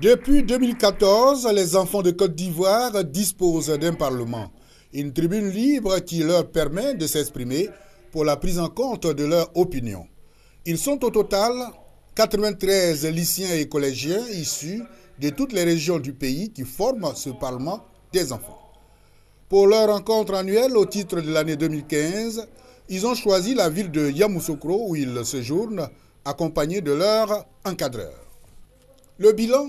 Depuis 2014, les enfants de Côte d'Ivoire disposent d'un parlement, une tribune libre qui leur permet de s'exprimer pour la prise en compte de leurs opinions. Ils sont au total 93 lycéens et collégiens issus de toutes les régions du pays qui forment ce parlement des enfants. Pour leur rencontre annuelle au titre de l'année 2015, ils ont choisi la ville de Yamoussoukro où ils séjournent, accompagnés de leurs encadreurs. Le bilan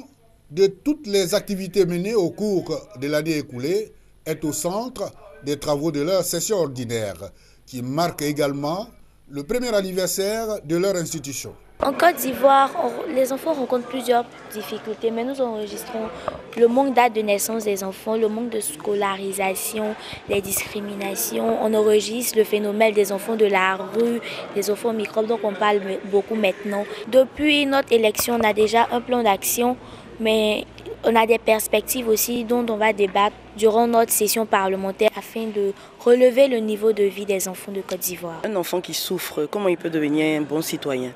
de toutes les activités menées au cours de l'année écoulée est au centre des travaux de leur session ordinaire, qui marque également le premier anniversaire de leur institution. En Côte d'Ivoire, les enfants rencontrent plusieurs difficultés, mais nous enregistrons le manque date de naissance des enfants, le manque de scolarisation, les discriminations. On enregistre le phénomène des enfants de la rue, des enfants microbes, donc on parle beaucoup maintenant. Depuis notre élection, on a déjà un plan d'action, mais on a des perspectives aussi dont on va débattre durant notre session parlementaire afin de relever le niveau de vie des enfants de Côte d'Ivoire. Un enfant qui souffre, comment il peut devenir un bon citoyen ?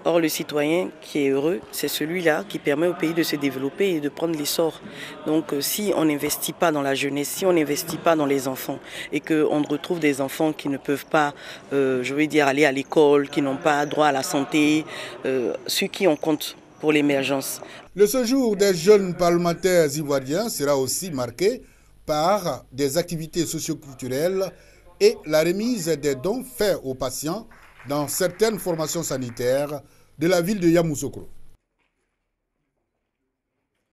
Or, le citoyen qui est heureux, c'est celui-là qui permet au pays de se développer et de prendre l'essor. Donc, si on n'investit pas dans la jeunesse, si on n'investit pas dans les enfants et qu'on retrouve des enfants qui ne peuvent pas, aller à l'école, qui n'ont pas droit à la santé, sur qui on compte pour l'émergence. Le séjour des jeunes parlementaires ivoiriens sera aussi marqué par des activités socioculturelles et la remise des dons faits aux patients dans certaines formations sanitaires de la ville de Yamoussoukro.